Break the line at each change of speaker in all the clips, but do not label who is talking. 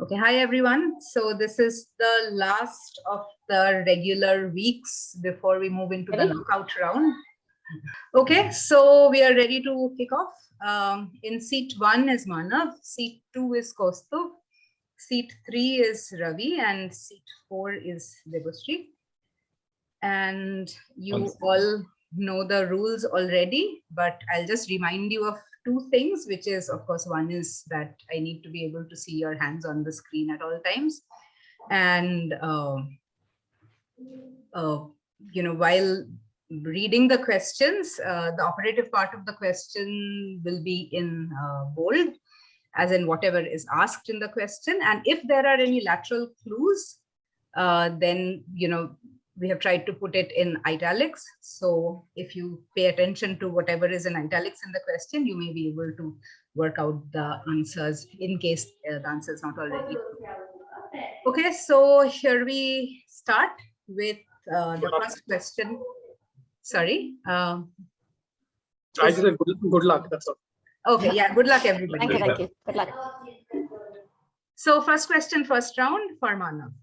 Okay, hi everyone. So this is the last of the regular weeks before we move into the knockout round. Okay, so we are ready to kick off. In seat 1 is Manav, seat 2 is Kaustuv, seat 3 is Ravi, and seat 4 is Debashree. And you all know the rules already, but I'll just remind you of two things, which is, of course, one is that I need to be able to see your hands on the screen at all times. And, while reading the questions, the operative part of the question will be in bold, as in whatever is asked in the question. And if there are any lateral clues, then, we have tried to put it in italics. So if you pay attention to whatever is in italics in the question, you may be able to work out the answers in case the answer is not already. Okay, so here we start with the first question. Sorry.
I just said good luck, that's all.
Okay, yeah, good luck everybody.
Thank you. Good luck.
So first question, first round for Manav.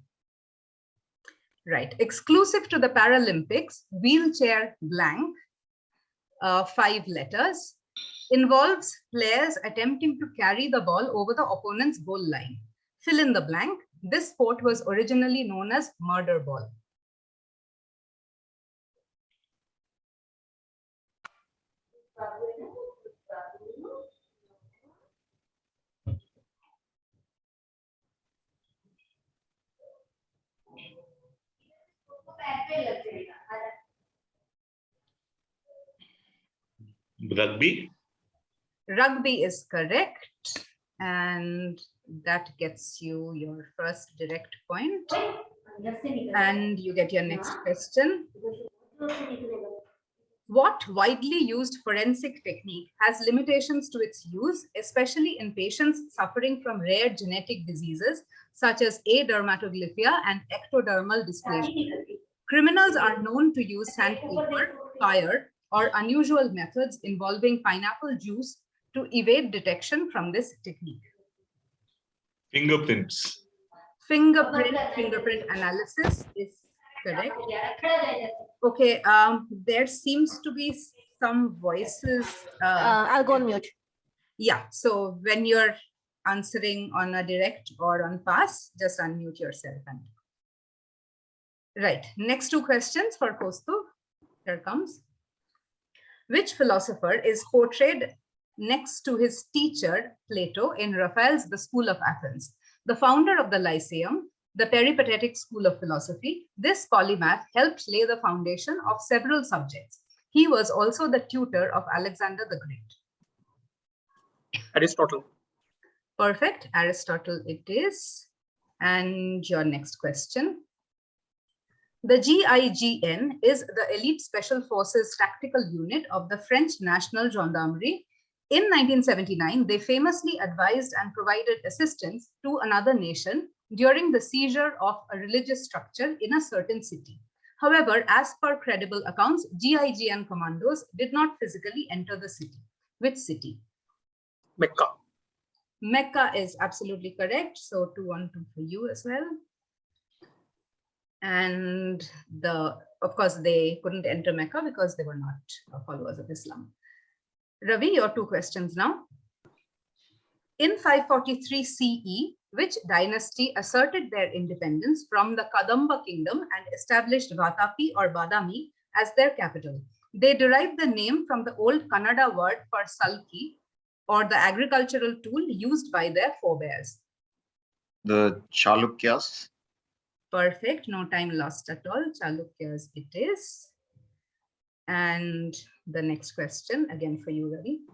Right, exclusive to the Paralympics, wheelchair blank, 5 letters, involves players attempting to carry the ball over the opponent's goal line. Fill in the blank. This sport was originally known as murder ball.
Rugby?
Rugby is correct. And that gets you your first direct point. And you get your next question. What widely used forensic technique has limitations to its use, especially in patients suffering from rare genetic diseases such as adermatoglyphia and ectodermal dysplasia? Criminals are known to use sandpaper, fire, or unusual methods involving pineapple juice to evade detection from this technique.
Fingerprints.
Fingerprint analysis is correct. Okay, there seems to be some voices.
I'll go on mute.
Yeah, so when you're answering on a direct or on pass, just unmute yourself. Right, next 2 questions for Kaustuv. Here comes. Which philosopher is portrayed next to his teacher, Plato, in Raphael's The School of Athens? The founder of the Lyceum, the peripatetic school of philosophy, this polymath helped lay the foundation of several subjects. He was also the tutor of Alexander the Great.
Aristotle.
Perfect, Aristotle it is. And your next question. The GIGN is the elite special forces tactical unit of the French National Gendarmerie. In 1979, they famously advised and provided assistance to another nation during the seizure of a religious structure in a certain city. However, as per credible accounts, GIGN commandos did not physically enter the city. Which city?
Mecca.
Mecca is absolutely correct. So 2-1-2 for you as well. And of course, they couldn't enter Mecca because they were not followers of Islam. Ravi, your 2 questions now. In 543 CE, which dynasty asserted their independence from the Kadamba kingdom and established Vatapi or Badami as their capital? They derived the name from the old Kannada word for salki, or the agricultural tool used by their forebears.
The Chalukyas.
Perfect, no time lost at all. Chalukyas it is. And the next question, again for you, Ravi.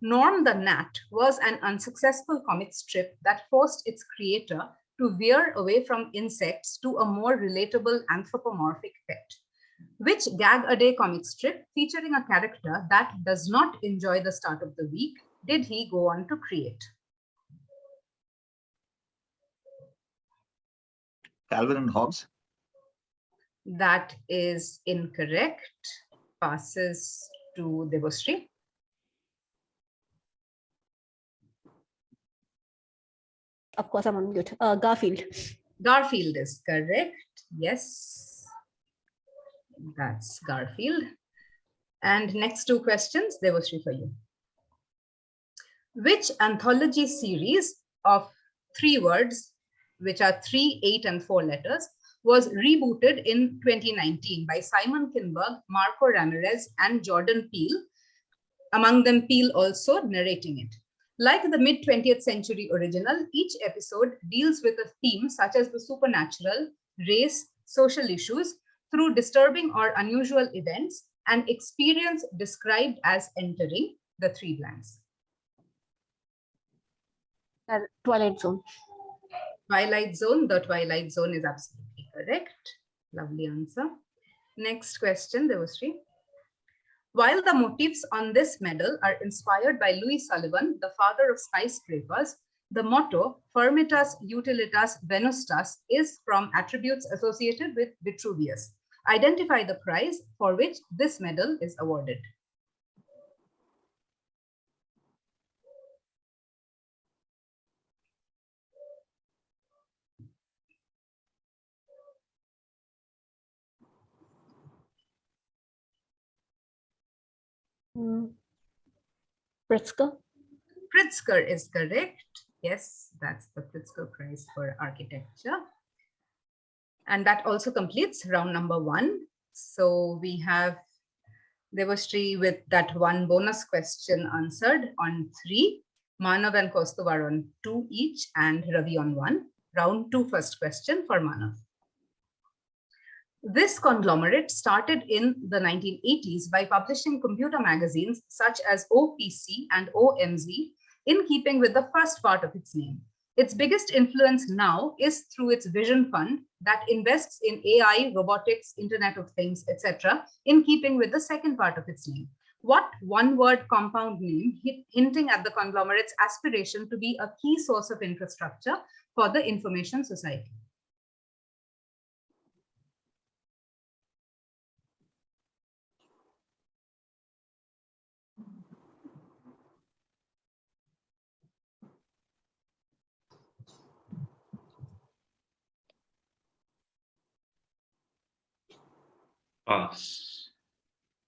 Norm the Gnat was an unsuccessful comic strip that forced its creator to veer away from insects to a more relatable anthropomorphic pet. Which gag-a-day comic strip featuring a character that does not enjoy the start of the week did he go on to create?
Calvin and Hobbes.
That is incorrect. Passes to Debashree.
Of course, I'm on mute. Garfield.
Garfield is correct. Yes, that's Garfield. And next two questions, Debashree, for you. Which anthology series of 3 words, which are 3, 8, and 4 letters, was rebooted in 2019 by Simon Kinberg, Marco Ramirez, and Jordan Peele, among them Peele also narrating it? Like the mid-20th century original, each episode deals with a theme such as the supernatural, race, social issues, through disturbing or unusual events, and experience described as entering the 3 blanks.
Twilight Zone.
Twilight Zone. The Twilight Zone is absolutely correct. Lovely answer. Next question, Debashree. While the motifs on this medal are inspired by Louis Sullivan, the father of skyscrapers, the motto Firmitas Utilitas Venustas is from attributes associated with Vitruvius. Identify the prize for which this medal is awarded.
Pritzker.
Pritzker is correct. Yes, that's the Pritzker Prize for Architecture. And that also completes round number 1. So we have Debashree with that 1 bonus question answered on 3. Manav and Kaustuv are on 2 each, and Ravi on 1. Round 2 first question for Manav. This conglomerate started in the 1980s by publishing computer magazines such as OPC and OMZ, in keeping with the first part of its name. Its biggest influence now is through its Vision Fund that invests in AI, robotics, Internet of Things, etc., in keeping with the second part of its name. What one-word compound name hinting at the conglomerate's aspiration to be a key source of infrastructure for the information society?
Pass.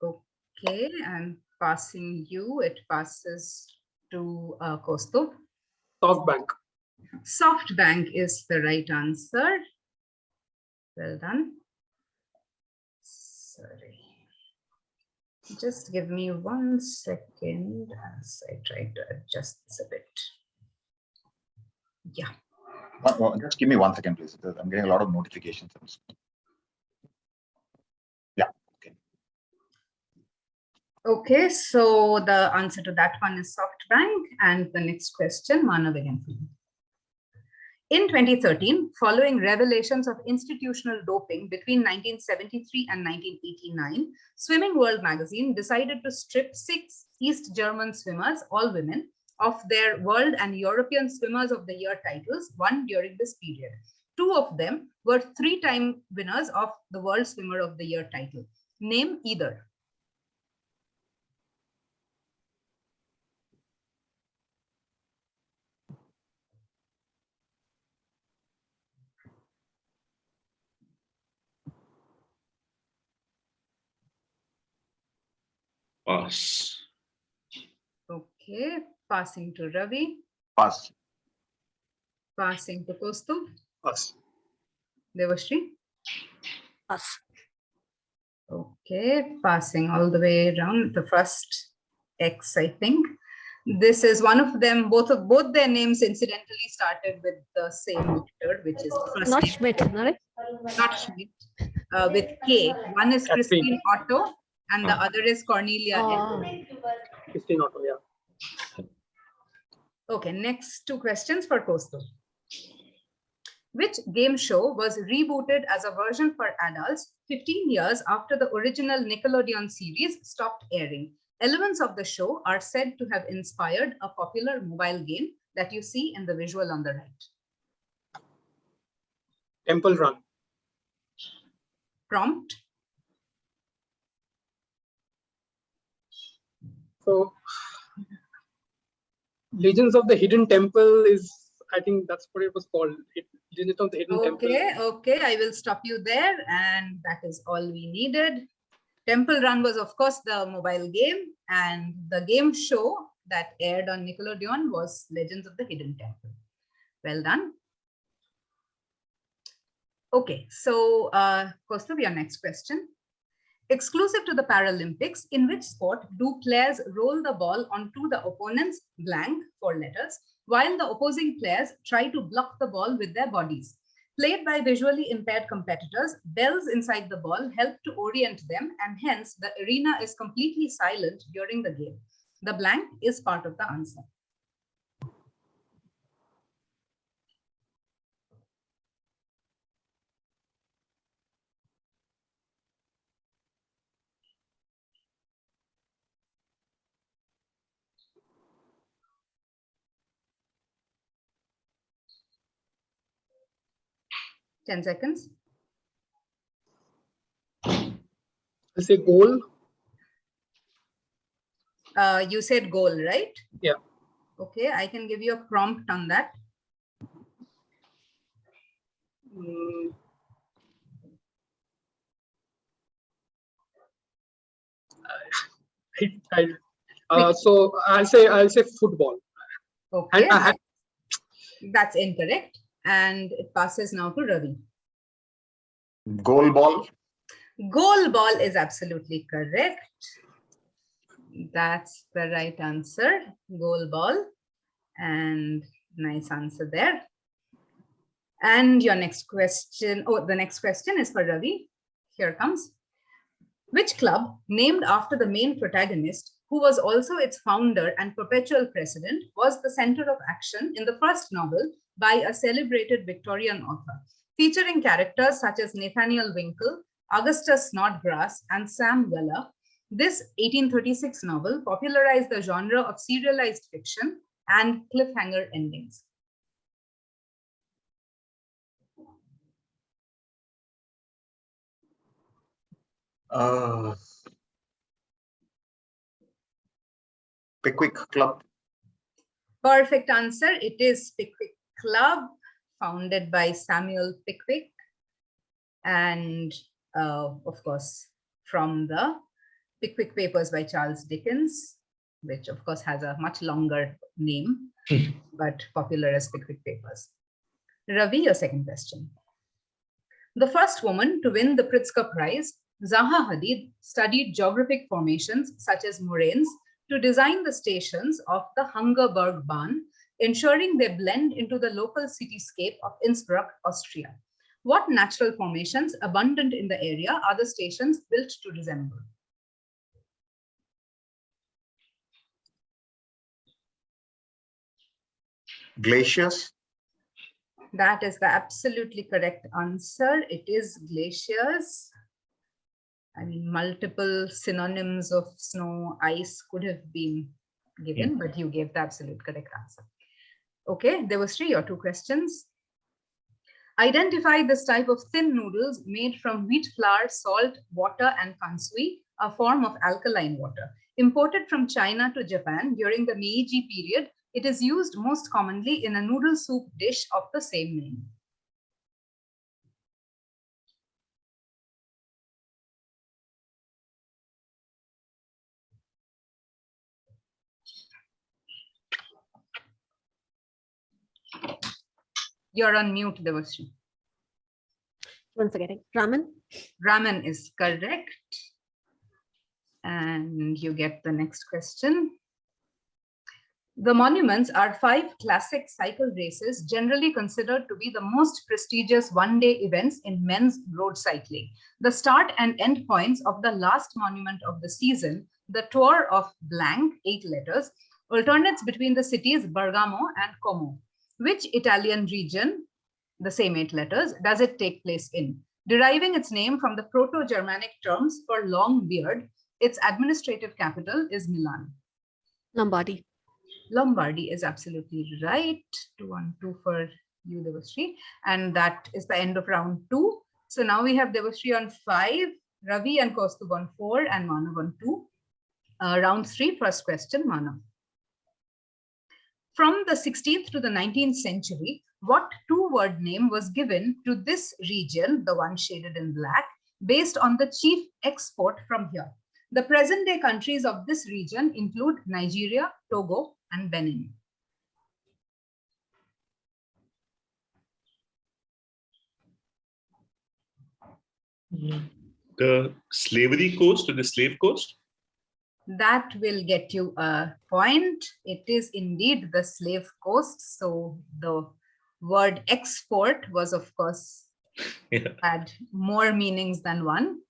Okay, I'm passing you. It passes to Kaustuv.
SoftBank.
SoftBank is the right answer. Well done. Sorry. Just give me 1 second as I try to adjust this a bit. Yeah.
Just give me 1 second, please. I'm getting a lot of notifications. Yeah. Okay.
Okay, so the answer to that one is SoftBank. And the next question, Manav again for you. In 2013, following revelations of institutional doping between 1973 and 1989, Swimming World magazine decided to strip 6 East German swimmers, all women, of their World and European Swimmers of the Year titles won during this period. 2 of them were 3-time winners of the World Swimmer of the Year title. Name either.
Pass.
Okay, passing to Ravi.
Pass.
Passing to Kaustuv.
Pass.
Debashree.
Pass.
Okay, passing all the way around. The first X, I think. This is one of them. Both their names incidentally started with the same letter, which is the first
Not
name.
Schmidt, right?
Not Schmidt. With K. One is
Catherine.
Christine Otto, and the other is Cornelia L.
Christine Otto, yeah.
Okay, next 2 questions for Kaustuv. Which game show was rebooted as a version for adults 15 years after the original Nickelodeon series stopped airing? Elements of the show are said to have inspired a popular mobile game that you see in the visual on the right.
Temple Run.
Prompt.
So, Legends of the Hidden Temple is, I think that's what it was called. Legends of the Hidden Temple.
Okay, I will stop you there, and that is all we needed. Temple Run was, of course, the mobile game, and the game show that aired on Nickelodeon was Legends of the Hidden Temple. Well done. Okay, so Kaustuv, your next question. Exclusive to the Paralympics, in which sport do players roll the ball onto the opponent's blank 4 letters, while the opposing players try to block the ball with their bodies? Played by visually impaired competitors, bells inside the ball help to orient them, and hence the arena is completely silent during the game. The blank is part of the answer. Ten seconds.
I'll say goal.
You said goal, right?
Yeah.
Okay, I can give you a prompt on that.
So I'll say football.
Okay, that's incorrect. And it passes now to Ravi.
Goal ball.
Goal ball is absolutely correct. That's the right answer. Goal ball. And nice answer there. And your next question, the next question is for Ravi. Here comes. Which club, named after the main protagonist, who was also its founder and perpetual president, was the center of action in the first novel by a celebrated Victorian author, featuring characters such as Nathaniel Winkle, Augustus Snodgrass, and Sam Weller? This 1836 novel popularized the genre of serialized fiction and cliffhanger endings.
Pickwick Club.
Perfect answer. It is Pickwick Club, founded by Samuel Pickwick, and of course from the Pickwick Papers by Charles Dickens, which of course has a much longer name, but popular as Pickwick Papers. Ravi, your second question. The first woman to win the Pritzker Prize, Zaha Hadid, studied geographic formations such as moraines to design the stations of the Hungerberg Bahn, ensuring they blend into the local cityscape of Innsbruck, Austria. What natural formations abundant in the area are the stations built to resemble?
Glaciers.
That is the absolutely correct answer. It is glaciers. I mean, multiple synonyms of snow, ice could have been given, but you gave the absolute correct answer. Okay, Debashree, your 2 questions. Identify this type of thin noodles made from wheat flour, salt, water, and kansui, a form of alkaline water. Imported from China to Japan during the Meiji period, it is used most commonly in a noodle soup dish of the same name. You're on mute, Debashree.
Once again, ramen.
Ramen is correct. And you get the next question. The monuments are 5 classic cycle races generally considered to be the most prestigious one-day events in men's road cycling. The start and end points of the last monument of the season, the Tour of Blank, 8 letters, alternates between the cities Bergamo and Como. Which Italian region, the same 8 letters, does it take place in? Deriving its name from the Proto-Germanic terms for long beard, its administrative capital is Milan.
Lombardy.
Lombardy is absolutely right. 2-1-2 for you, Debashree. And that is the end of round 2. So now we have Debashree on 5, Ravi and Kaustuv on 4, and Manav on 2. Round 3, first question, Manav. From the 16th to the 19th century, what two-word name was given to this region, the one shaded in black, based on the chief export from here? The present-day countries of this region include Nigeria, Togo, and Benin.
The slavery coast or the slave coast?
That will get you a point. It is indeed the slave coast. So the word export was, of course, had more meanings than one.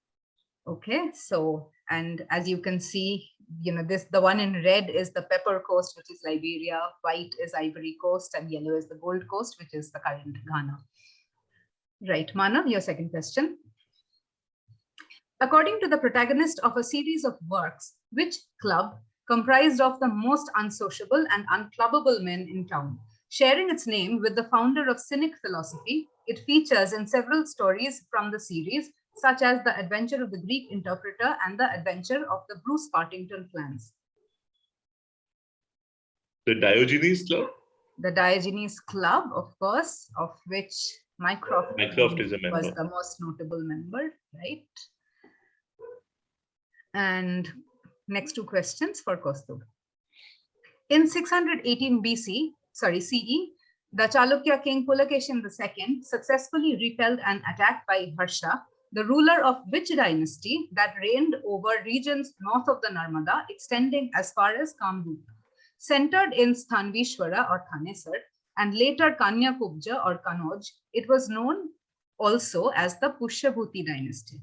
Okay, so, and as you can see, the one in red is the Pepper Coast, which is Liberia, white is Ivory Coast, and yellow is the Gold Coast, which is the current Ghana. Right, Manav, your second question. According to the protagonist of a series of works, which club comprised of the most unsociable and unclubbable men in town? Sharing its name with the founder of cynic philosophy, it features in several stories from the series, such as The Adventure of the Greek Interpreter and The Adventure of the Bruce Partington Clans.
The Diogenes Club?
The Diogenes Club, of course, of which Mycroft
is a member.
was the most notable member, right? And next two questions for Kaustuv. In 618 CE, the Chalukya king Pulakeshin II successfully repelled an attack by Harsha, the ruler of which dynasty that reigned over regions north of the Narmada, extending as far as Kamrup. Centered in Sthanvishwara or Thanesar, and later Kanyakubja or Kanoj, it was known also as the Pushyabhuti dynasty.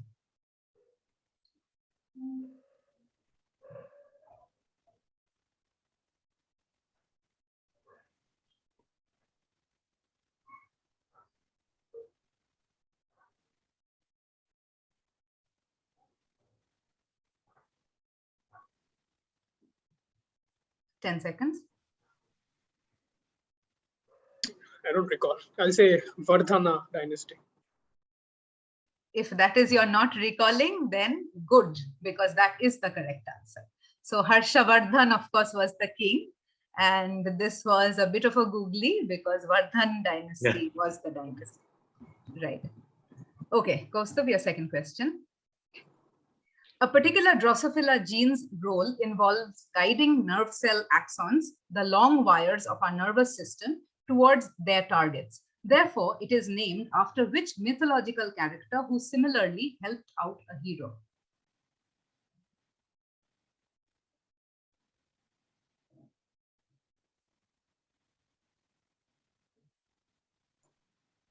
Ten seconds.
I don't recall. I'll say Vardhana dynasty.
If that is you're not recalling, then good, because that is the correct answer. So Harshavardhan, of course, was the king. And this was a bit of a googly because Vardhan dynasty was the dynasty. Right. Okay, Kaustuv, your second question. A particular Drosophila gene's role involves guiding nerve cell axons, the long wires of our nervous system, towards their targets. Therefore, it is named after which mythological character who similarly helped out a hero?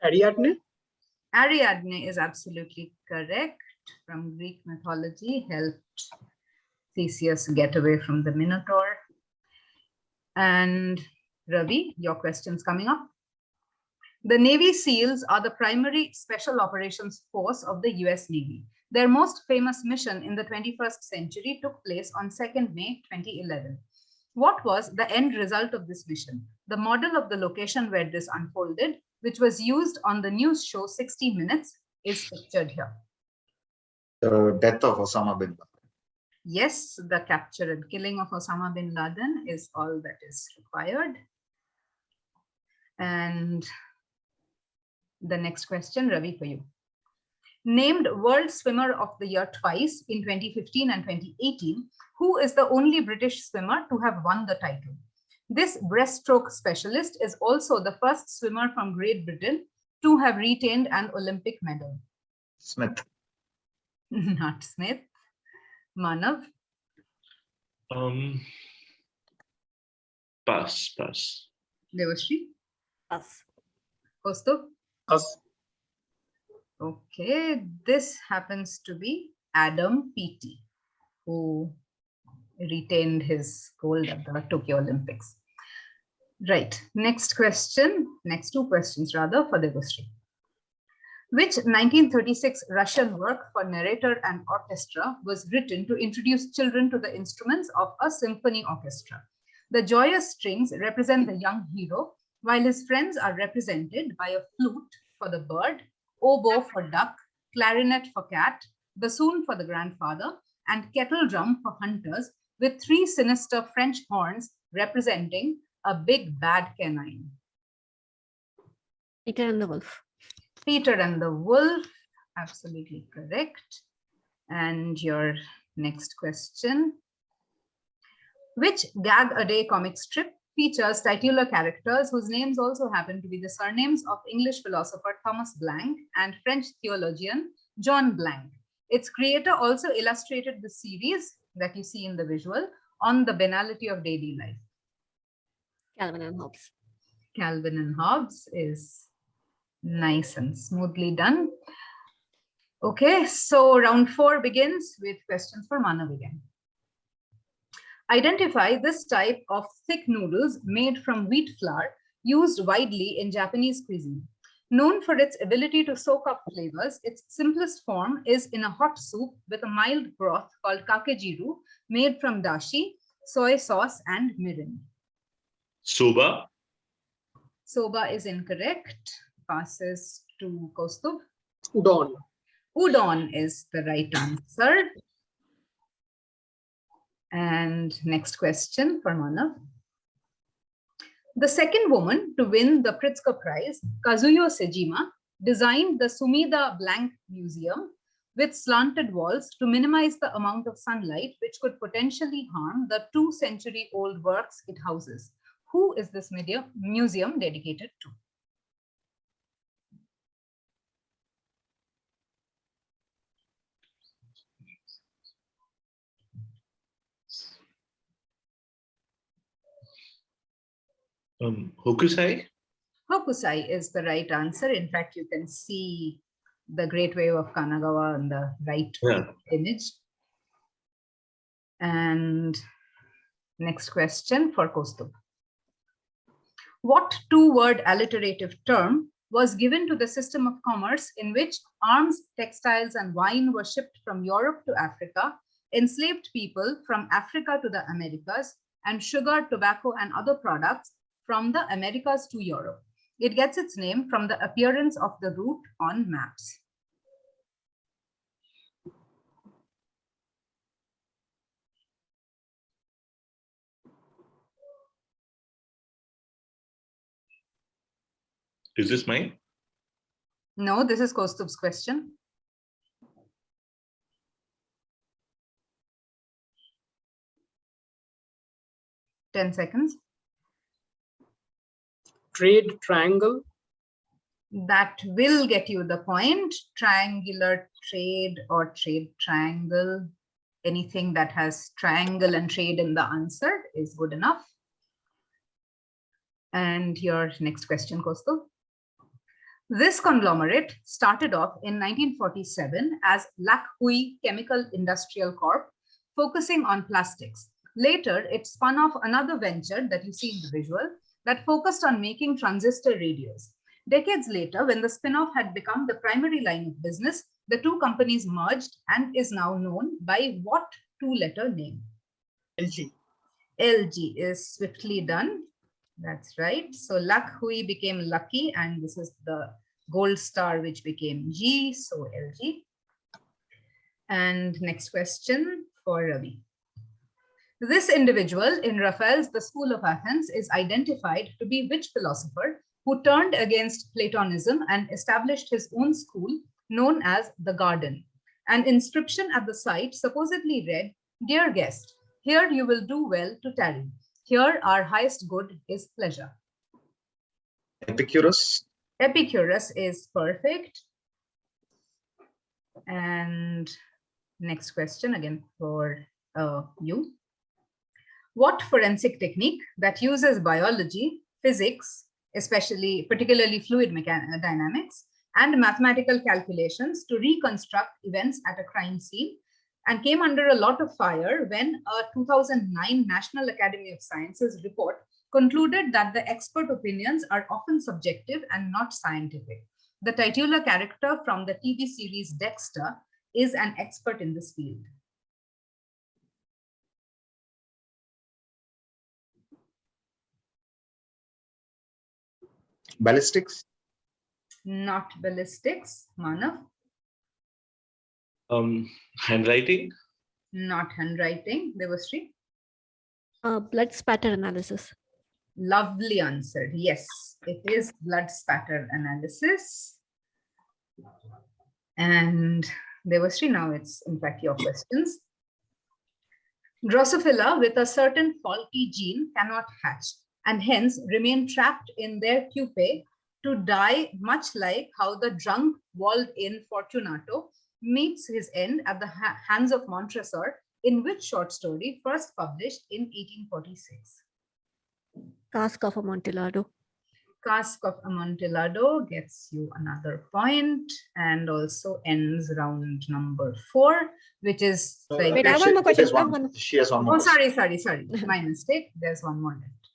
Ariadne?
Ariadne is absolutely correct. From Greek mythology, helped Theseus get away from the Minotaur. And Ravi, your question's coming up. The Navy SEALs are the primary special operations force of the US Navy. Their most famous mission in the 21st century took place on 2nd May 2011. What was the end result of this mission? The model of the location where this unfolded, which was used on the news show 60 Minutes, is pictured here.
The death of Osama bin Laden.
Yes, the capture and killing of Osama bin Laden is all that is required. And the next question, Ravi, for you. Named World Swimmer of the Year twice in 2015 and 2018, who is the only British swimmer to have won the title? This breaststroke specialist is also the first swimmer from Great Britain to have retained an Olympic medal.
Smith.
Not Smith. Manav?
Pass.
Debashree?
Pass.
Kaustuv?
Us.
Okay, this happens to be Adam Peaty, who retained his gold at the Tokyo Olympics. Right, next two questions rather for Debashree. Which 1936 Russian work for narrator and orchestra was written to introduce children to the instruments of a symphony orchestra? The joyous strings represent the young hero, while his friends are represented by a flute for the bird, oboe for duck, clarinet for cat, bassoon for the grandfather, and kettle drum for hunters, with three sinister French horns representing a big bad canine?
Peter and the Wolf.
Peter and the Wolf, absolutely correct. And your next question. Which gag-a-day comic strip features titular characters whose names also happen to be the surnames of English philosopher Thomas Blanc and French theologian John Blanc? Its creator also illustrated the series that you see in the visual on the banality of daily life.
Calvin and Hobbes.
Calvin and Hobbes is nice and smoothly done. Okay, so round 4 begins with questions for Manav again. Identify this type of thick noodles made from wheat flour used widely in Japanese cuisine. Known for its ability to soak up flavors, its simplest form is in a hot soup with a mild broth called kakejiru made from dashi, soy sauce, and mirin.
Soba.
Soba is incorrect. Passes to Kaustuv.
Udon.
Udon is the right answer. And next question for Manav. The second woman to win the Pritzker Prize, Kazuyo Sejima, designed the Sumida Blanc Museum with slanted walls to minimize the amount of sunlight which could potentially harm the 2-century-old works it houses. Who is this museum dedicated to?
Hokusai.
Hokusai is the right answer. In fact, you can see the Great Wave of Kanagawa on the right image. And next question for Kaustuv. What 2-word alliterative term was given to the system of commerce in which arms, textiles, and wine were shipped from Europe to Africa, enslaved people from Africa to the Americas, and sugar, tobacco, and other products from the Americas to Europe? It gets its name from the appearance of the route on maps.
Is this mine?
No, this is Kaustub's question. Ten seconds.
Trade triangle.
That will get you the point. Triangular trade or trade triangle. Anything that has triangle and trade in the answer is good enough. And your next question, Kaustuv. This conglomerate started off in 1947 as Lakhui Chemical Industrial Corp, focusing on plastics. Later, it spun off another venture that you see in the visual that focused on making transistor radios. Decades later, when the spin-off had become the primary line of business, the two companies merged and is now known by what 2-letter name?
LG.
LG is swiftly done. That's right. So Lakhui became Lucky, and this is the gold star which became G, so LG. And next question for Ravi. This individual in Raphael's The School of Athens is identified to be which philosopher who turned against Platonism and established his own school known as the Garden? An inscription at the site supposedly read, "Dear guest, here you will do well to tarry. Here our highest good is pleasure."
Epicurus.
Epicurus is perfect. And next question again for you. What forensic technique that uses biology, physics, particularly fluid dynamics, and mathematical calculations to reconstruct events at a crime scene and came under a lot of fire when a 2009 National Academy of Sciences report concluded that the expert opinions are often subjective and not scientific? The titular character from the TV series Dexter is an expert in this field.
Ballistics.
Not ballistics. Manav?
Handwriting.
Not handwriting. Debashree?
Blood spatter analysis.
Lovely answered. Yes, it is blood spatter analysis. And Debashree, now it's in fact your questions. Drosophila with a certain faulty gene cannot hatch and hence remain trapped in their pupae to die, much like how the drunk walled-in Fortunato meets his end at the hands of Montresor, in which short story first published in 1846?
Cask of Amontillado.
Cask of Amontillado gets you another point and also ends round number 4, which is like.
Wait, I have one more question. I have one.
She has one more.
Oh, sorry. My mistake. There's one more left.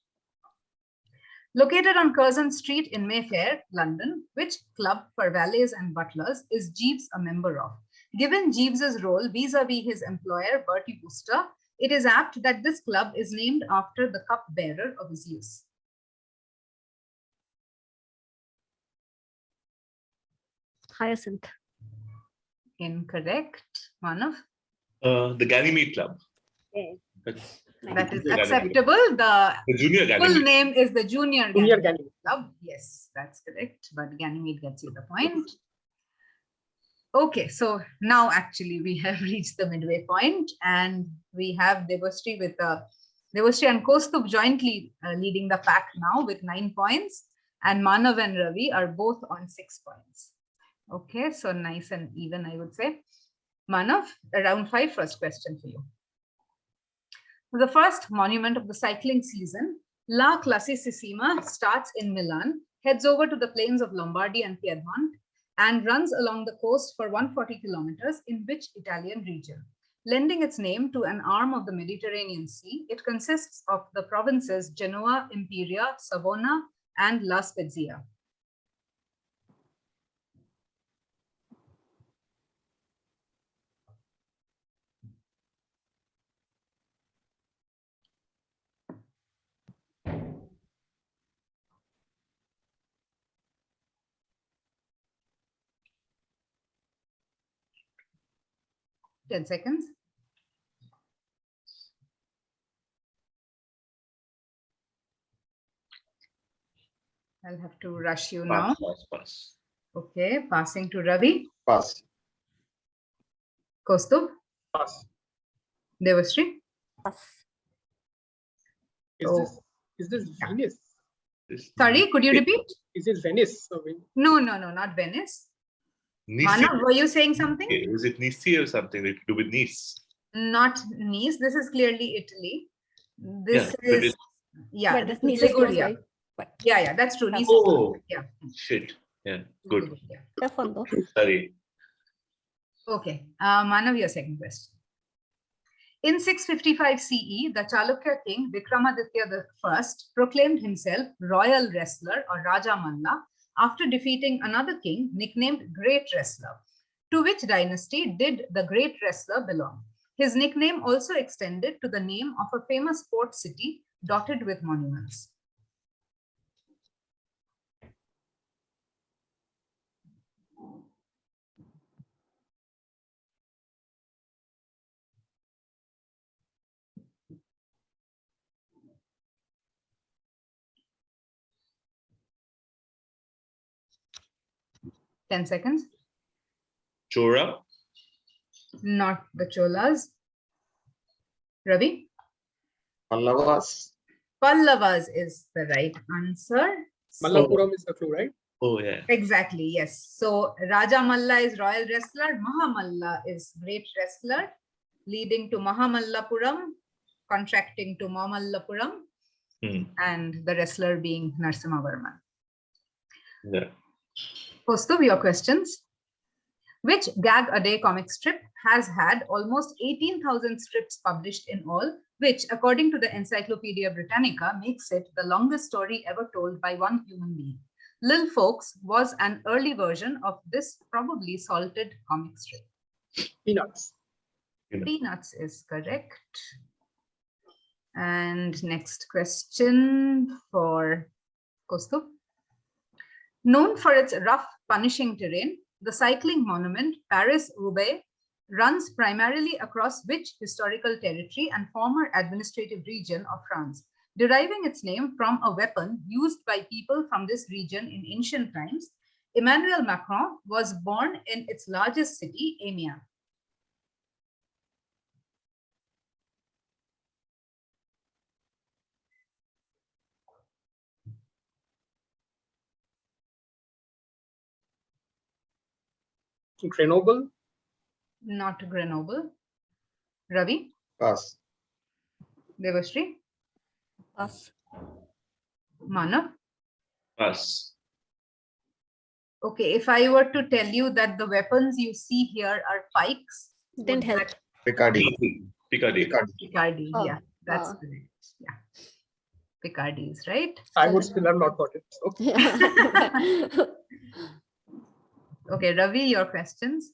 Located on Curzon Street in Mayfair, London, which club for valets and butlers is Jeeves a member of? Given Jeeves's role vis-a-vis his employer, Bertie Wooster, it is apt that this club is named after the cup bearer of his use.
Hyacinth.
Incorrect. Manav?
The Ganymede Club.
Yeah.
That is
The Ganymede.
acceptable. The
Junior
full
Ganymede.
name is the Junior
Junior
Ganymede
Ganymede.
Club. Yes, that's correct. But Ganymede gets you the point. Okay, so now actually we have reached the midway point and we have Debashree with Debashree and Kaustuv jointly leading the pack now with 9 points, and Manav and Ravi are both on 6 points. Okay, so nice and even, I would say. Manav, round 5, first question for you. The first monument of the cycling season, La Classicissima, starts in Milan, heads over to the plains of Lombardy and Piedmont, and runs along the coast for 140 kilometers in which Italian region? Lending its name to an arm of the Mediterranean Sea, it consists of the provinces Genoa, Imperia, Savona, and La Spezia. Ten seconds. I'll have to rush you now.
Pass.
Okay, passing to Ravi.
Pass.
Kaustuv.
Pass.
Debashree.
Pass.
Is this Venice?
Sorry, could you repeat?
Is this Venice?
No, not Venice.
Nice.
Manav, were you saying something?
Is it Nice or something to do with Nice?
Not Nice. This is clearly Italy. This
Yeah,
is
But
this
this
is
Nice is close,
Liguria.
right? But
Yeah, that's true. Nice is
Oh,
close. Yeah.
shit. Yeah, good.
Liguria.
they're fun though.
Sorry.
Okay, Manav, your second question. In 655 CE, the Chalukya king Vikramaditya I proclaimed himself royal wrestler or Raja Malla after defeating another king nicknamed Great Wrestler. To which dynasty did the Great Wrestler belong? His nickname also extended to the name of a famous port city dotted with monuments. Ten seconds.
Chora.
Not the Cholas. Ravi?
Pallavas.
Pallavas is the right answer.
Mallapuram is the clue, right?
Oh, yeah.
Exactly, yes. So Raja Malla is royal wrestler, Mahamalla is great wrestler, leading to Mahamallapuram, contracting to Mamallapuram, and the wrestler being Narasimhavarman.
Yeah.
Kaustuv, your questions. Which gag-a-day comic strip has had almost 18,000 strips published in all, which, according to the Encyclopedia Britannica, makes it the longest story ever told by one human being? Lil Folks was an early version of this probably salted comic strip.
Peanuts.
Peanuts is correct. And next question for Kaustuv. Known for its rough, punishing terrain, the cycling monument Paris-Roubaix runs primarily across which historical territory and former administrative region of France? Deriving its name from a weapon used by people from this region in ancient times, Emmanuel Macron was born in its largest city, Amiens.
Grenoble.
Not Grenoble. Ravi?
Pass.
Debashree?
Pass.
Manav?
Pass.
Okay, if I were to tell you that the weapons you see here are pikes,
Didn't
would
help.
that-
Picardy.
Picardy.
Picardy,
Oh,
yeah, that's
ah.
correct. Yeah, Picardy is right.
I would still have not got it. So.
Yeah.
Okay, Ravi, your questions.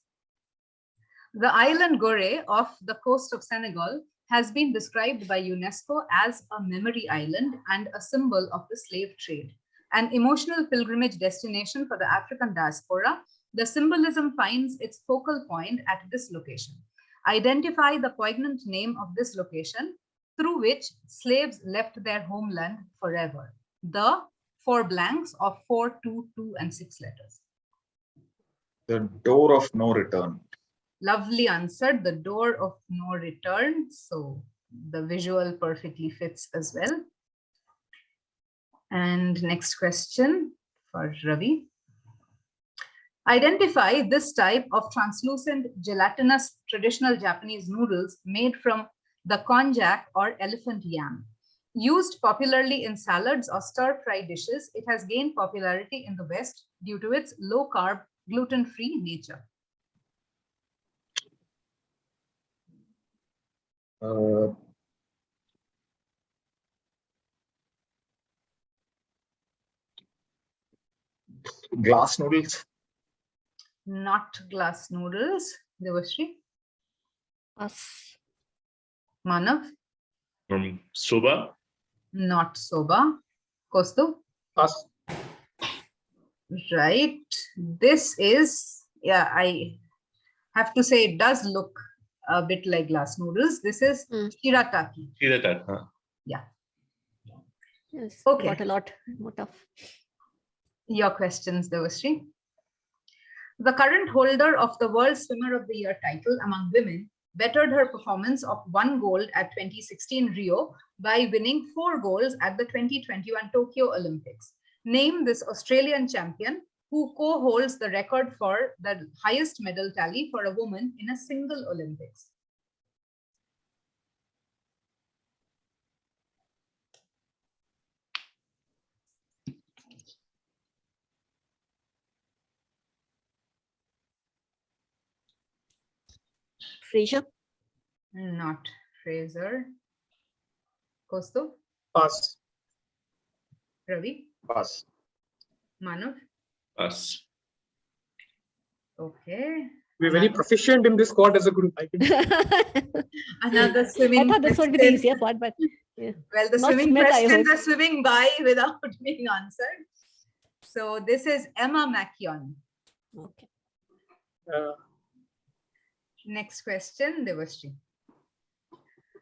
The island Gorée off the coast of Senegal has been described by UNESCO as a memory island and a symbol of the slave trade. An emotional pilgrimage destination for the African diaspora, the symbolism finds its focal point at this location. Identify the poignant name of this location through which slaves left their homeland forever. The 4 blanks of 4, 2, 2, and 6 letters.
The door of no return.
Lovely answered, the door of no return. So the visual perfectly fits as well. And next question for Ravi. Identify this type of translucent gelatinous traditional Japanese noodles made from the konjac or elephant yam. Used popularly in salads or stir-fry dishes, it has gained popularity in the West due to its low-carb, gluten-free nature.
Glass noodles.
Not glass noodles. Debashree?
Pass.
Manav?
Soba.
Not soba. Kaustuv?
Pass.
Right. This is, yeah, I have to say it does look a bit like glass noodles. This is shirataki.
Shirataki. Huh?
Yeah.
Yes.
Okay.
Got a lot more tough.
Your questions, Debashree. The current holder of the World Swimmer of the Year title among women bettered her performance of 1 gold at 2016 Rio by winning 4 golds at the 2021 Tokyo Olympics. Name this Australian champion who co-holds the record for the highest medal tally for a woman in a single Olympics.
Fraser.
Not Fraser. Kaustuv?
Pass.
Ravi?
Pass.
Manav?
Pass.
Okay.
We're very proficient in this squad as a group. I think.
Another swimming.
I thought this would be the
question.
easier part, but yeah.
Well, the
Not
swimming
Smith, I
questions
hope.
are swimming by without being answered. So this is Emma Mackion.
Okay.
Next question, Debashree.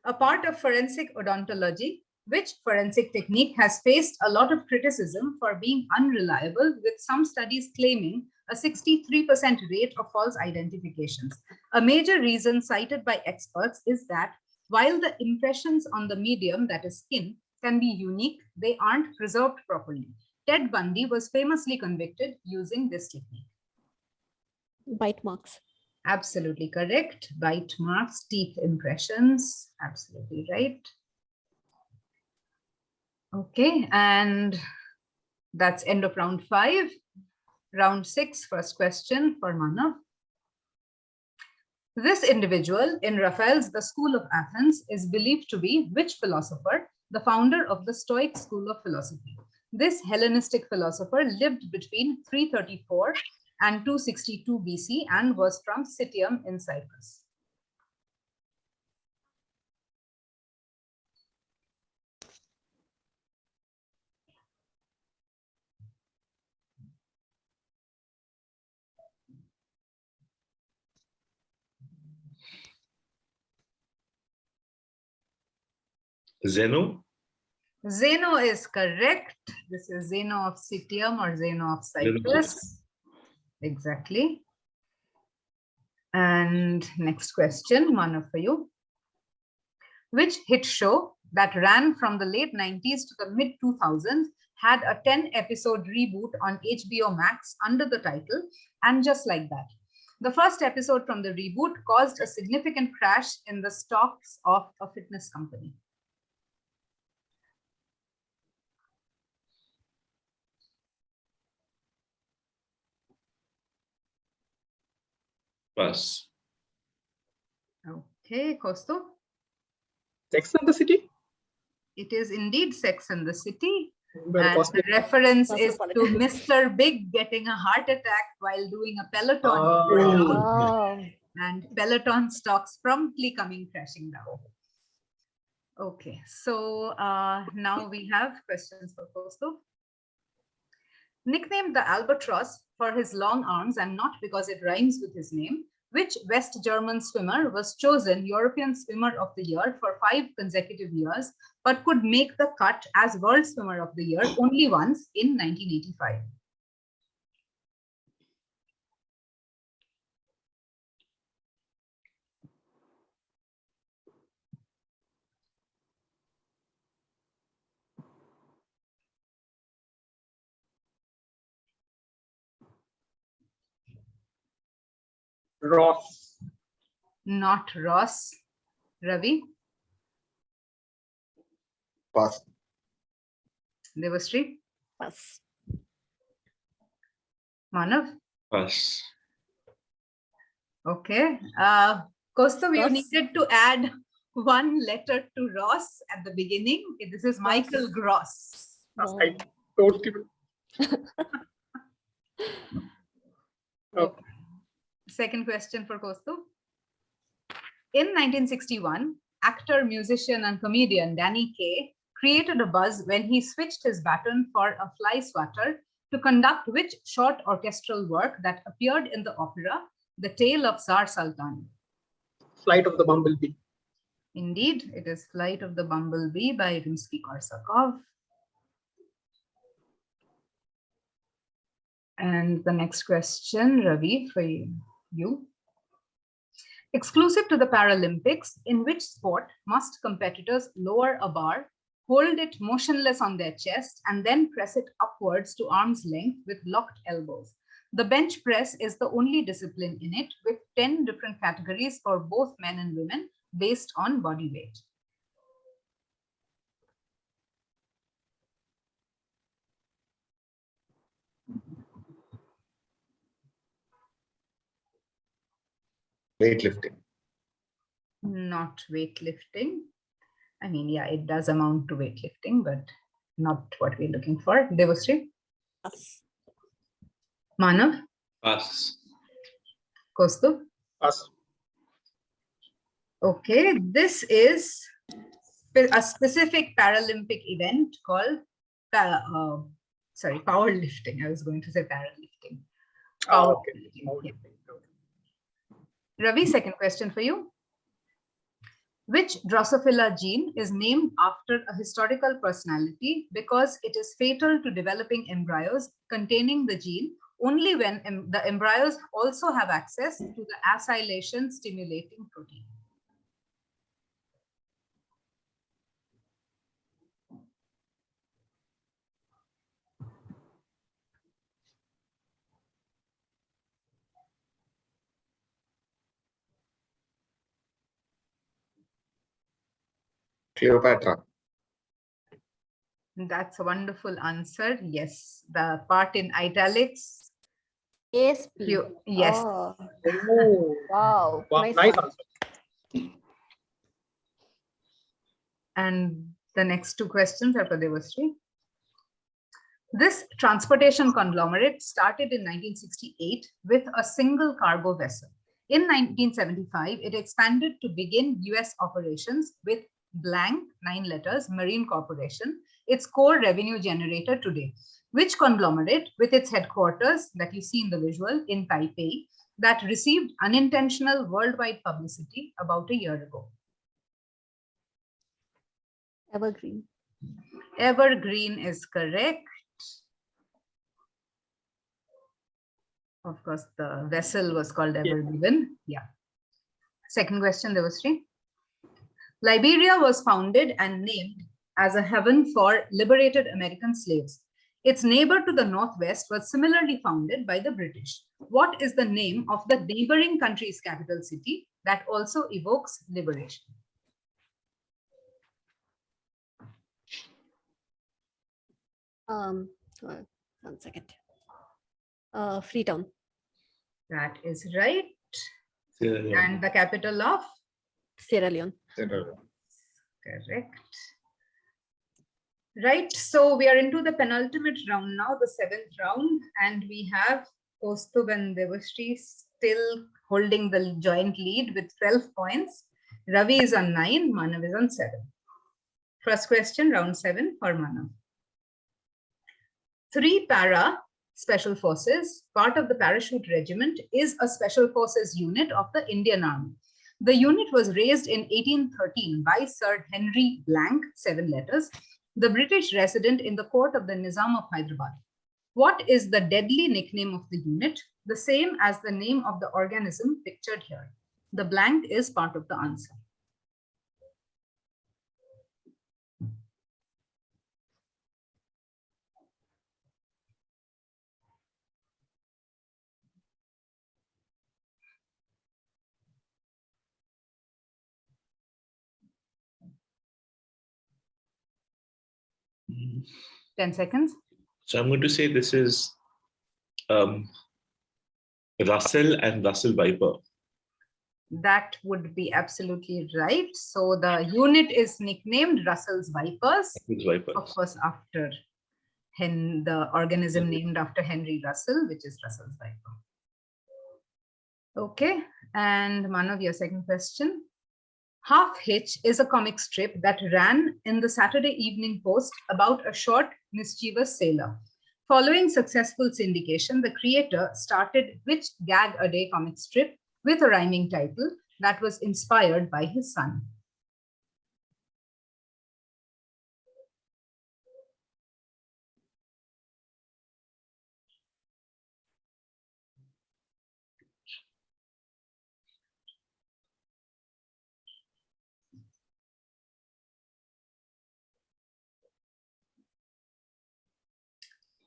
A part of forensic odontology, which forensic technique has faced a lot of criticism for being unreliable, with some studies claiming a 63% rate of false identifications. A major reason cited by experts is that while the impressions on the medium, that is skin, can be unique, they aren't preserved properly. Ted Bundy was famously convicted using this technique.
Bite marks.
Absolutely correct. Bite marks, teeth impressions. Absolutely right. Okay, and that's end of round 5. Round 6, first question for Manav. This individual in Raphael's The School of Athens is believed to be which philosopher, the founder of the Stoic school of philosophy? This Hellenistic philosopher lived between 334 and 262 BC and was from Citium in Cyprus.
Zeno.
Zeno is correct. This is Zeno of Citium or Zeno of Cyprus. Exactly. And next question, Manav, for you. Which hit show that ran from the late 90s to the mid 2000s had a 10-episode reboot on HBO Max under the title And Just Like That? The first episode from the reboot caused a significant crash in the stocks of a fitness company.
Pass.
Okay, Kaustuv.
Sex and the City?
It is indeed Sex and the City.
Well,
And the reference is to
Cosmopolitan.
Mr. Big getting a heart attack while doing a Peloton.
Oh,
And Peloton stocks promptly coming crashing down. Okay, so now we have questions for Kaustuv. Nicknamed the Albatross for his long arms and not because it rhymes with his name, which West German swimmer was chosen European Swimmer of the Year for 5 consecutive years, but could make the cut as World Swimmer of the Year only once in 1985?
Ross.
Not Ross. Ravi?
Pass.
Debashree?
pass.
Manav?
Pass.
Okay. Kaustuv, you
Ross.
needed to add one letter to Ross at the beginning. This is Michael Gross.
No.
I told you.
Okay. Second question for Kaustuv. In 1961, actor, musician, and comedian Danny Kaye created a buzz when he switched his baton for a fly swatter to conduct which short orchestral work that appeared in the opera The Tale of Tsar Sultan?
Flight of the Bumblebee.
Indeed, it is Flight of the Bumblebee by Rimsky-Korsakov. And the next question, Ravi, for you. Exclusive to the Paralympics, in which sport must competitors lower a bar, hold it motionless on their chest, and then press it upwards to arm's length with locked elbows? The bench press is the only discipline in it, with 10 different categories for both men and women based on body weight.
Weightlifting.
Not weightlifting. I mean, yeah, it does amount to weightlifting, but not what we're looking for. Debashree?
Pass.
Manav?
Pass.
Kaustuv?
Pass.
Okay, this is a specific Paralympic event called, powerlifting. I was going to say paralifting.
Oh, okay.
Yeah. Ravi, second question for you. Which Drosophila gene is named after a historical personality because it is fatal to developing embryos containing the gene only when the embryos also have access to the acylation stimulating protein?
Cleopatra.
That's a wonderful answer. Yes, the part in italics.
ASP.
Yes.
Oh,
Oh,
wow.
wow,
Nice
nice
one.
answer.
And the next two questions are for Debashree. This transportation conglomerate started in 1968 with a single cargo vessel. In 1975, it expanded to begin US operations with blank 9 letters Marine Corporation, its core revenue generator today. Which conglomerate, with its headquarters that you see in the visual in Taipei, that received unintentional worldwide publicity about a year ago?
Evergreen.
Evergreen is correct. Of course, the vessel was called Evergreen. Yeah. Second question, Debashree. Liberia was founded and named as a haven for liberated American slaves. Its neighbor to the northwest was similarly founded by the British. What is the name of the neighboring country's capital city that also evokes liberation?
One second. Freetown.
That is right.
Sierra Leone.
And the capital of?
Sierra Leone.
Correct. Right, so we are into the penultimate round now, the 7th round, and we have Kaustuv and Debashree still holding the joint lead with 12 points. Ravi is on 9, Manav is on 7. First question, round 7 for Manav. 3 para special forces, part of the parachute regiment, is a special forces unit of the Indian Army. The unit was raised in 1813 by Sir Henry Blank, 7 letters, the British resident in the court of the Nizam of Hyderabad. What is the deadly nickname of the unit? The same as the name of the organism pictured here. The blank is part of the answer.
Mm.
10 seconds.
So I'm going to say this is Russell and Russell Viper.
That would be absolutely right. So the unit is nicknamed Russell's Vipers,
Vipers.
of course, after the organism named after Henry Russell, which is Russell's Viper. Okay, and Manav, your second question. Half Hitch is a comic strip that ran in the Saturday Evening Post about a short, mischievous sailor. Following successful syndication, the creator started which gag-a-day comic strip with a rhyming title that was inspired by his son?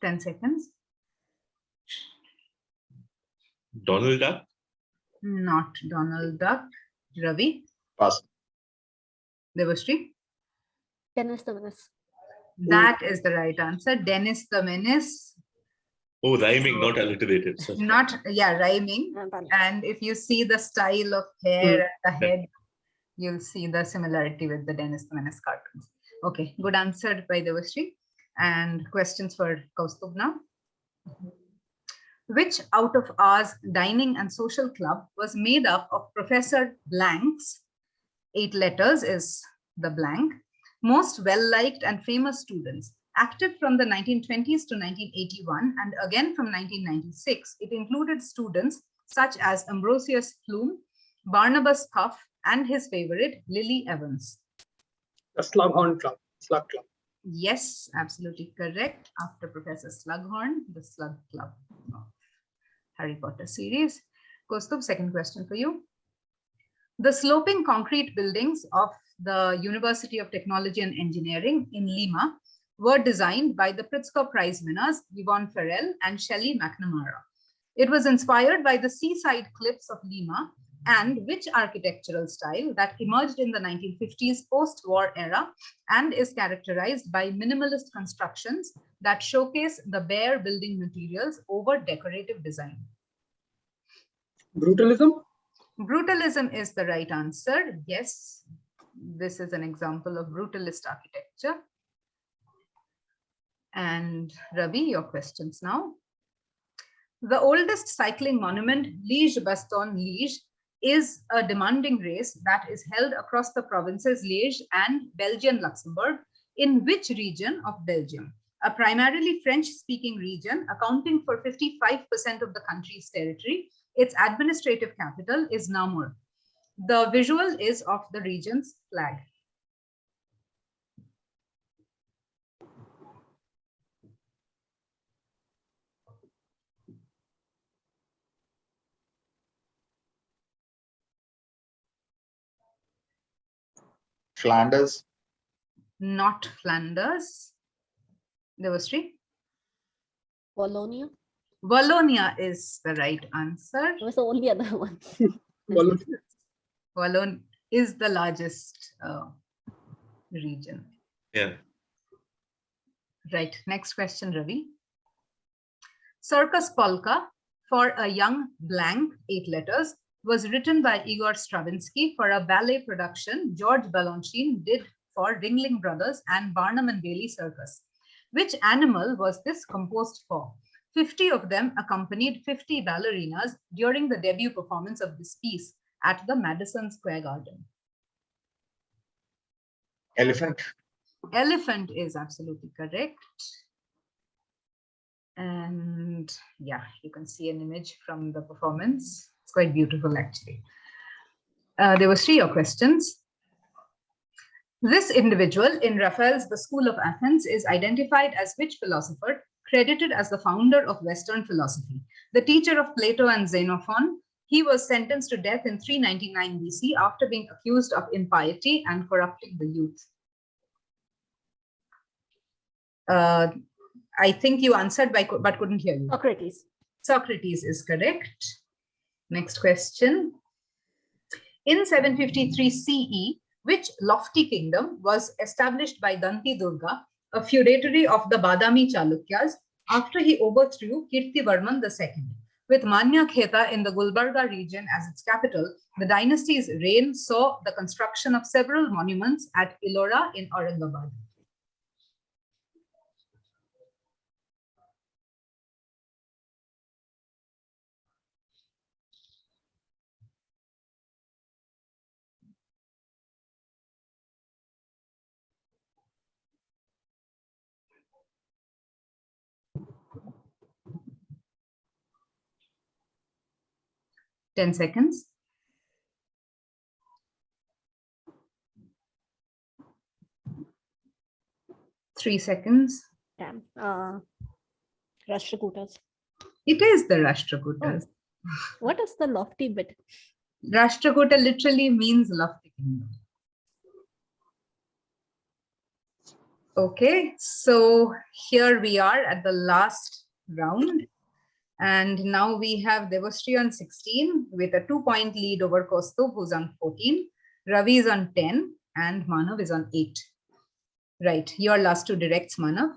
Ten seconds.
Donald Duck?
Not Donald Duck. Ravi?
Pass.
Debashree?
Dennis the Menace.
That is the right answer. Dennis the Menace.
Oh, rhyming, not alliterated. So
Not, yeah, rhyming. And if you see the style of hair and the head, you'll see the similarity with the Dennis the Menace cartoons. Okay, good answer by Debashree. And questions for Kaustuv now. Which out of hours dining and social club was made up of Professor Blank's, 8 letters is the blank, most well-liked and famous students, active from the 1920s to 1981 and again from 1996, it included students such as Ambrosius Flume, Barnabas Cuff, and his favorite, Lily Evans.
The Slughorn Club. Slug Club.
Yes, absolutely correct. After Professor Slughorn, the Slug Club of Harry Potter series. Kaustuv, second question for you. The sloping concrete buildings of the University of Technology and Engineering in Lima were designed by the Pritzker Prize winners Yvonne Farrell and Shelley McNamara. It was inspired by the seaside cliffs of Lima and which architectural style that emerged in the 1950s post-war era and is characterized by minimalist constructions that showcase the bare building materials over decorative design.
Brutalism?
Brutalism is the right answer. Yes, this is an example of brutalist architecture. And Ravi, your questions now. The oldest cycling monument, Liège-Bastogne-Liège, is a demanding race that is held across the provinces Liège and Belgian Luxembourg in which region of Belgium? A primarily French-speaking region accounting for 55% of the country's territory. Its administrative capital is Namur. The visual is of the region's flag.
Flanders.
Not Flanders. Debashree?
Wallonia.
Wallonia is the right answer.
That was the only other one.
Volunteer.
Wallonia is the largest region.
Yeah.
Right. Next question, Ravi. Circus Polka for a Young Blank, 8 letters, was written by Igor Stravinsky for a ballet production George Balanchine did for Ringling Brothers and Barnum and Bailey Circus. Which animal was this composed for? 50 of them accompanied 50 ballerinas during the debut performance of this piece at the Madison Square Garden.
Elephant.
Elephant is absolutely correct. And yeah, you can see an image from the performance. It's quite beautiful, actually. There were 3 questions. This individual in Raphael's The School of Athens is identified as which philosopher credited as the founder of Western philosophy? The teacher of Plato and Xenophon. He was sentenced to death in 399 BC after being accused of impiety and corrupting the youth. I think you answered but couldn't hear you.
Socrates.
Socrates is correct. Next question. In 753 CE, which lofty kingdom was established by Danti Durga, a feudatory of the Badami Chalukyas, after he overthrew Kirtivarman II? With Manya Kheta in the Gulbarga region as its capital, the dynasty's reign saw the construction of several monuments at Ellora in Aurangabad. Ten seconds. 3 seconds.
Damn. Rashtrakutas.
It is the Rashtrakutas.
What is the lofty bit?
Rashtrakuta literally means lofty kingdom. Okay, so here we are at the last round. And now we have Debashree on 16 with a 2-point lead over Kaustuv, who's on 14. Ravi is on 10 and Manav is on 8. Right, your last 2 directs, Manav.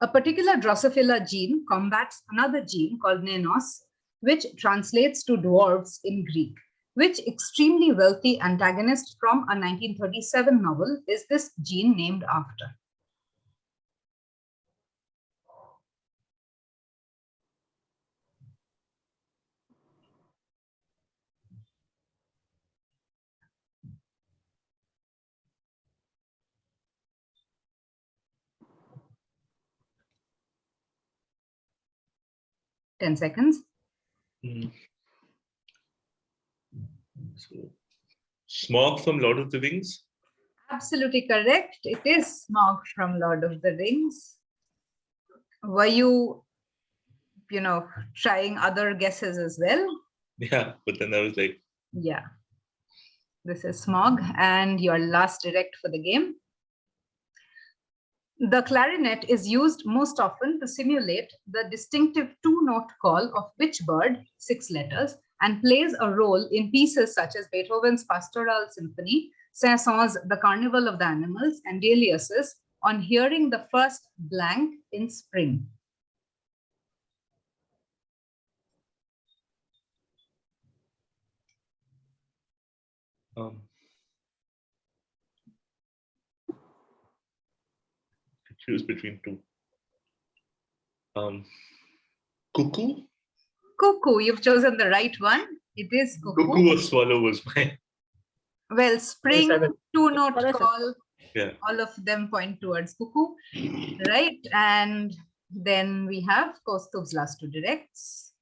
A particular Drosophila gene combats another gene called Nenos, which translates to dwarves in Greek. Which extremely wealthy antagonist from a 1937 novel is this gene named after? Ten seconds.
So, Smog from Lord of the Rings.
Absolutely correct. It is Smog from Lord of the Rings. Were you, trying other guesses as well?
Yeah, but then I was like,
yeah. This is Smog, and your last direct for the game. The clarinet is used most often to simulate the distinctive 2-note call of which bird, 6 letters, and plays a role in pieces such as Beethoven's Pastoral Symphony, Saint-Saëns' The Carnival of the Animals, and Delius's On Hearing the First Blank in Spring.
choose between 2. Cuckoo?
Cuckoo, you've chosen the right one. It is cuckoo.
Cuckoo or swallow was mine.
Well, spring, 2-note call,
yeah.
All of them point towards cuckoo, right? And then we have Kaustuv's last 2 directs.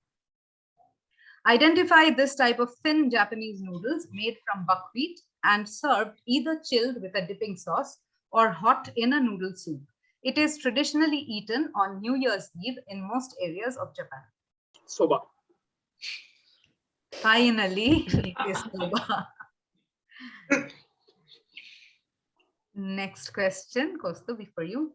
Identify this type of thin Japanese noodles made from buckwheat and served either chilled with a dipping sauce or hot in a noodle soup. It is traditionally eaten on New Year's Eve in most areas of Japan.
Soba.
Finally, it is soba. Next question, Kaustuv, for you.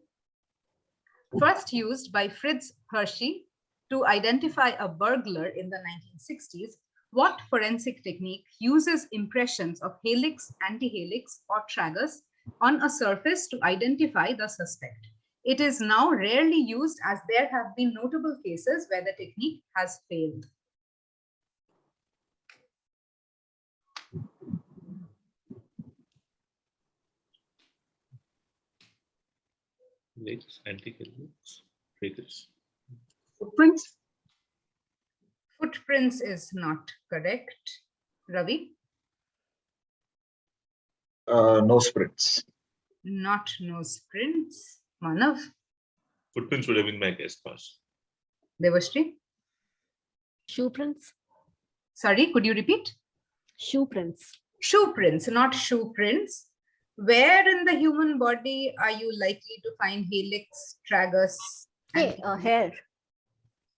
First used by Fritz Hershey to identify a burglar in the 1960s, what forensic technique uses impressions of helix, antihelix, or tragus on a surface to identify the suspect? It is now rarely used as there have been notable cases where the technique has failed.
Helix, anti-helix, tragus.
Footprints?
Footprints is not correct. Ravi?
Nose prints.
Not nose prints. Manav?
Footprints would have been my guess, pass.
Debashree?
Shoe prints.
Sorry, could you repeat?
Shoe prints.
Shoe prints, not shoe prints. Where in the human body are you likely to find helix, tragus?
Hey, hair.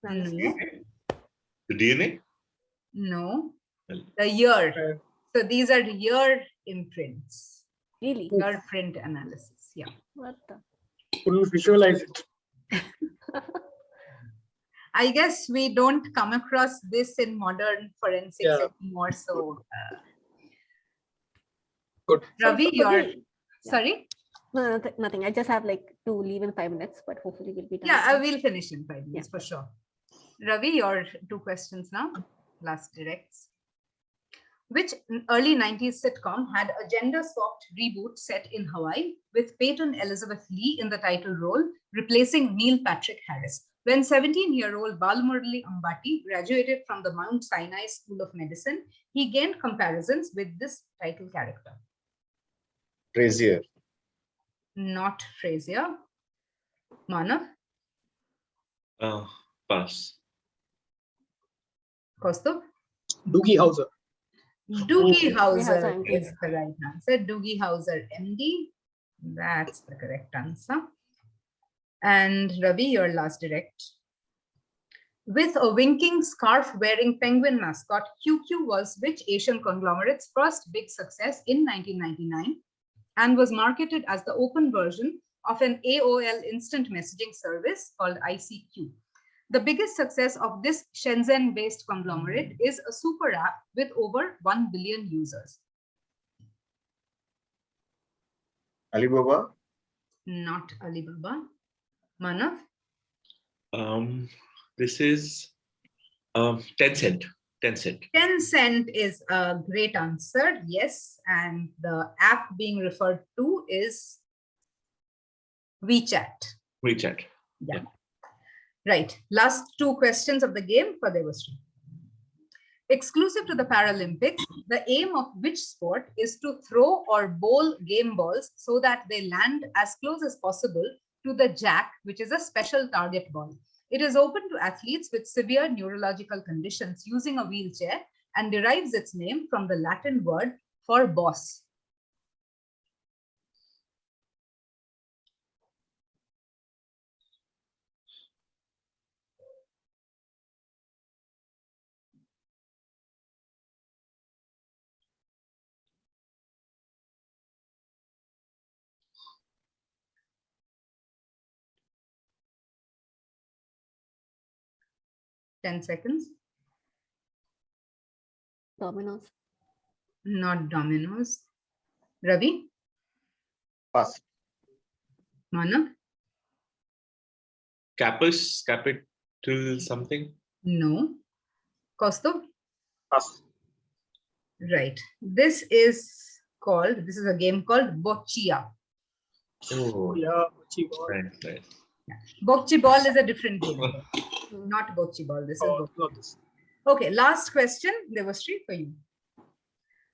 No.
The DNA?
No.
Well,
The ear. So these are ear imprints.
Really?
Ear print analysis. Yeah.
What the?
Couldn't visualize it.
I guess we don't come across this in modern forensics
Yeah.
anymore. So,
Good.
Ravi, you're
hopefully- yeah.
sorry.
No, nothing. I just have like to leave in 5 minutes, but hopefully we'll be done.
Yeah, I
soon.
will finish in 5 minutes for sure. Ravi, your 2 questions now. Last directs. Which early 90s sitcom had a gender-swapped reboot set in Hawaii with Peyton Elizabeth Lee in the title role, replacing Neil Patrick Harris? When 17-year-old Balamurali Ambati graduated from the Mount Sinai School of Medicine, he gained comparisons with this title character.
Frazier.
Not Frazier. Manav?
pass.
Kaustuv?
Doogie Howser.
Doogie Howser
MD.
is the right answer. Doogie Howser, MD. That's the correct answer. And Ravi, your last direct. With a winking scarf-wearing penguin mascot, QQ was which Asian conglomerate's first big success in 1999 and was marketed as the open version of an AOL instant messaging service called ICQ. The biggest success of this Shenzhen-based conglomerate is a super app with over 1 billion users.
Alibaba.
Not Alibaba. Manav?
This is 10 cent.
Tencent is a great answer, yes. And the app being referred to is WeChat.
WeChat.
Yeah. Right. Last 2 questions of the game for Debashree. Exclusive to the Paralympics, the aim of which sport is to throw or bowl game balls so that they land as close as possible to the jack, which is a special target ball. It is open to athletes with severe neurological conditions using a wheelchair and derives its name from the Latin word for boss. Ten seconds.
Dominoes.
Not dominoes. Ravi?
Pass.
Manav?
Capus, capital something.
No. Kaustuv?
Pass.
Right. This is a game called Boccia.
Oh,
Yeah. Bocce ball.
right.
Bocce ball is a different game. Not Bocce ball. This is
Oh,
Bocce.
not this.
Okay, last question, Debashree, for you.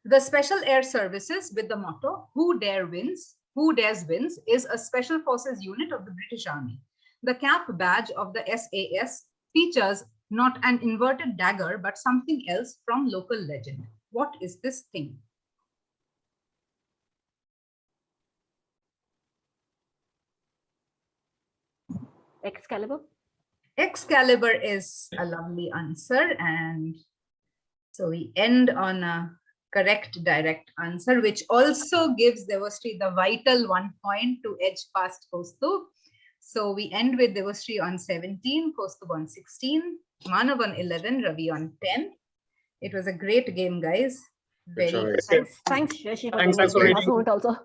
The Special Air Services with the motto, who dares wins, is a special forces unit of the British Army. The cap badge of the SAS features not an inverted dagger, but something else from local legend. What is this thing?
Excalibur.
Excalibur is a lovely answer. And so we end on a correct direct answer, which also gives Debashree the vital 1 point to edge past Kaustuv. So we end with Debashree on 17, Kaustuv on 16, Manav on 11, Ravi on 10. It was a great game, guys. Very
Good job.
Thanks, Sreyashi, for
Thanks
doing
for
the
reading.
last moment also.